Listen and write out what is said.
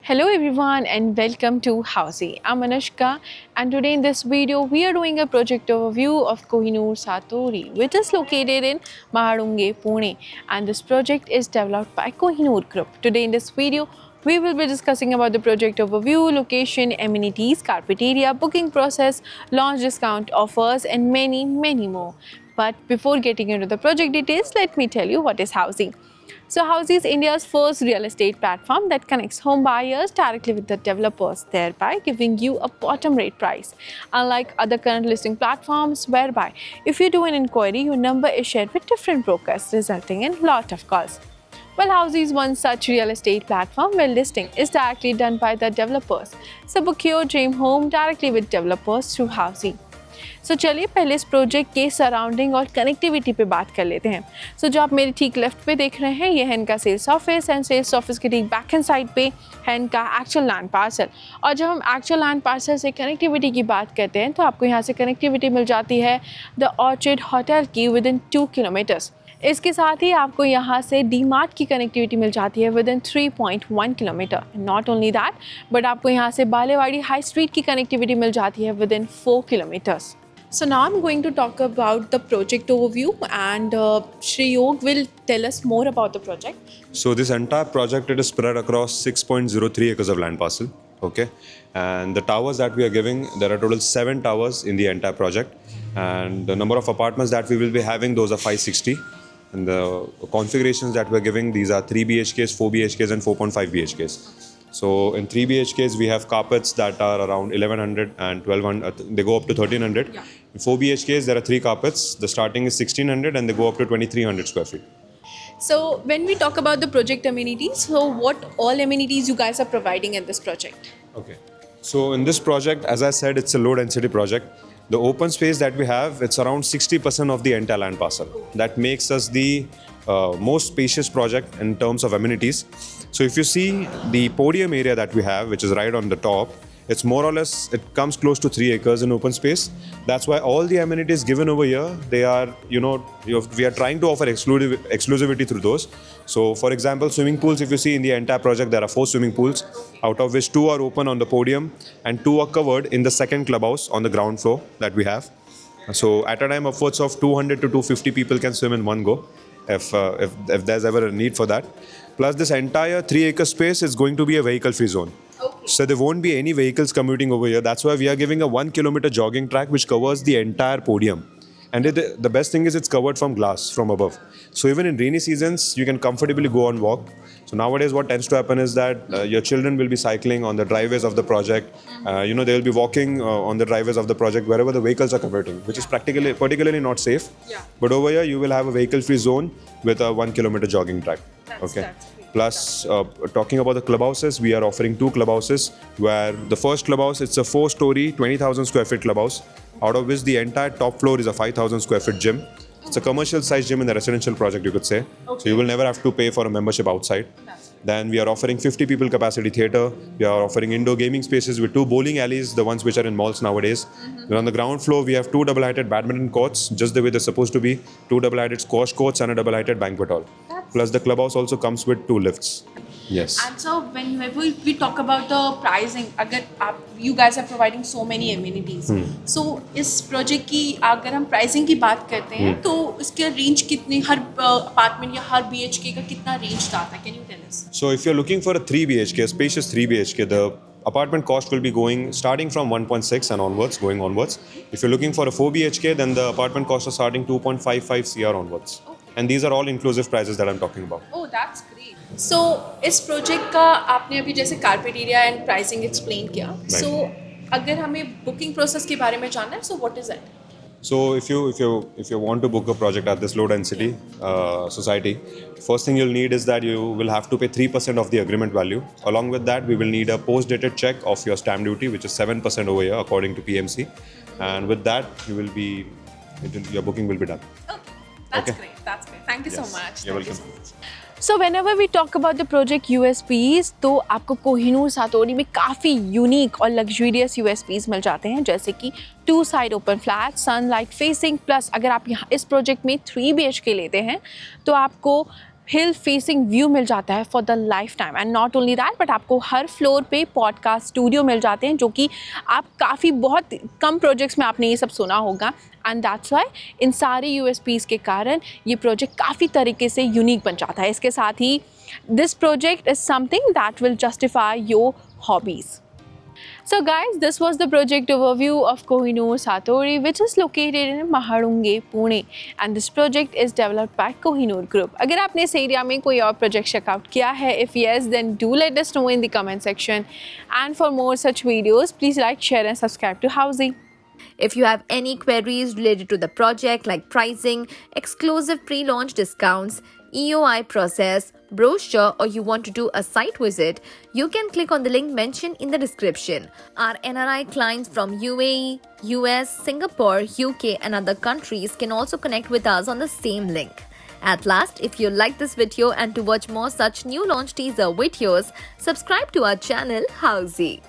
Hello everyone and welcome to Housey. I'm Anushka and today in this video we are doing a project overview of Kohinoor Satori, which is located in Mahadunge, Pune, and this project is developed by Kohinoor Group. Today in this video we will be discussing about the project overview, location, amenities, carpet area, booking process, launch discount offers and many more. But before getting into the project details, let me tell you what is Housey. So Housey is India's first real estate platform that connects home buyers directly with the developers, thereby giving you a bottom rate price. Unlike other current listing platforms whereby if you do an inquiry, your number is shared with different brokers, resulting in lot of calls. Well, Housey is one such real estate platform where listing is directly done by the developers. So book your dream home directly with developers through Housey. सो चलिए पहले इस project के surrounding और connectivity पे बात कर लेते हैं। जो आप मेरे ठीक लेफ्ट पे देख रहे हैं, ये है इनका sales office and sales office के ठीक बैक हैंड साइड पे है इनका एक्चुअल लैंड पार्सल। और जब हम एक्चुअल लैंड पार्सल से कनेक्टिविटी की बात करते हैं तो आपको यहाँ से कनेक्टिविटी मिल जाती है द ऑर्चिड होटल की विद इन 2 किलोमीटर्स। इसके साथ ही आपको यहाँ से डी मार्ट की कनेक्टिविटी मिल जाती है with in 3.1 kilometre. Not only that but आपको यहाँ से बालेवाड़ी हाई स्ट्रीट की कनेक्टिविटी मिल जाती है with in 4 kilometres. So now I'm going to talk about the project overview and Shri Yog will tell us more about the project. So this entire project, it is spread across 6.03 acres of land parcel. Okay, and the towers that we are giving, there are total 7 towers in the entire project, and the number of apartments that we will be having, those are 560. And the configurations that we're giving, these are 3 BHKs, 4 BHKs and 4.5 BHKs. So in 3 BHKs, we have carpets that are around 1100 and 1200, they go up to 1300. Yeah. In 4 BHKs, there are 3 carpets, the starting is 1600 and they go up to 2300 square feet. So when we talk about the project amenities, so what all amenities you guys are providing in this project? Okay. So in this project, as I said, it's a low density project. The open space that we have, it's around 60% of the entire land parcel. That makes us the most spacious project in terms of amenities. So if you see the podium area that we have, which is right on the top, it's more or less, it comes close to 3 acres in open space. That's why all the amenities given over here, they are, we are trying to offer exclusivity through those. So for example, swimming pools, if you see in the entire project, there are 4 swimming pools, out of which 2 are open on the podium and 2 are covered in the second clubhouse on the ground floor that we have. So at a time, upwards of 200 to 250 people can swim in one go, if there's ever a need for that. Plus this entire 3 acre space is going to be a vehicle free zone. Okay. So there won't be any vehicles commuting over here. That's why we are giving a 1 kilometer jogging track which covers the entire podium. And the best thing is it's covered from glass from above. So even in rainy seasons, you can comfortably go on walk. So nowadays what tends to happen is that your children will be cycling on the driveways of the project. They will be walking on the driveways of the project wherever the vehicles are commuting, which is particularly not safe. Yeah. But over here, you will have a vehicle-free zone with a 1 kilometer jogging track. That's Plus, talking about the clubhouses, we are offering 2 clubhouses where the first clubhouse, it's a 4-story, 20,000 square feet clubhouse, out of which the entire top floor is a 5,000 square feet gym. It's a commercial size gym in the residential project, you could say. Okay. So you will never have to pay for a membership outside. Then we are offering 50 people capacity theatre. We are offering indoor gaming spaces with 2 bowling alleys, the ones which are in malls nowadays. Then on the ground floor, we have 2 double-heighted badminton courts, just the way they're supposed to be, 2 double-heighted squash courts and a double-heighted banquet hall. Plus the clubhouse also comes with 2 lifts. Yes. And so whenever we talk about the pricing, you guys are providing so many amenities. So इस project की अगर हम pricing की बात करते हैं तो इसके range कितने हर apartment या हर BHK का कितना range आता है? Can you tell us? So if you're looking for a 3 BHK, a spacious 3 BHK, the apartment cost will be going starting from 1.6 and onwards, going onwards. If you're looking for a 4 BHK, then the apartment cost are starting 2.55 CR onwards. Okay. And these are all inclusive prices that I'm talking about. Oh, that's great. So इस project का आपने अभी जैसे carpet area and pricing explain किया. Right. So अगर हमें booking process के बारे में जानना है, so what is it? So if you want to book a project at this low density society, first thing you'll need is that you will have to pay 3% of the agreement value. Along with that, we will need a post-dated check of your stamp duty, which is 7% over here according to PMC. And with that, your booking will be done. Okay. That's great. Thank you so much. You're welcome. So whenever we talk about the project USPs, तो आपको कोहिनूर सातोरी में काफ़ी unique और luxurious USPs मिल जाते हैं, जैसे कि 2 side open flat, sunlight facing, plus अगर आप यहाँ इस प्रोजेक्ट में 3 BHK लेते हैं तो आपको हिल फेसिंग व्यू मिल जाता है for the life time. And not only that, but आपको हर फ्लोर पे पॉडकास्ट स्टूडियो मिल जाते हैं, जो कि आप काफ़ी बहुत कम प्रोजेक्ट्स में आपने ये सब सुना होगा। एंड दैट्स वाई इन सारे यूएसपीज़ के कारण ये प्रोजेक्ट काफ़ी तरीके से यूनिक बन जाता है। इसके साथ ही this project is something that will justify your hobbies. So guys, this was the project overview of Kohinoor Satori, which is located in Mahadunge, Pune, and this project is developed by Kohinoor Group. अगर आपने इस area में कोई और project checkout किया है, if yes, then do let us know in the comment section. And for more such videos, please like, share and subscribe to Housey. If you have any queries related to the project like pricing, exclusive pre-launch discounts, EOI process, brochure, or you want to do a site visit, you can click on the link mentioned in the description. Our NRI clients from UAE, US, Singapore, UK and other countries can also connect with us on the same link. At last, if you like this video and to watch more such new launch teaser videos, subscribe to our channel Housey.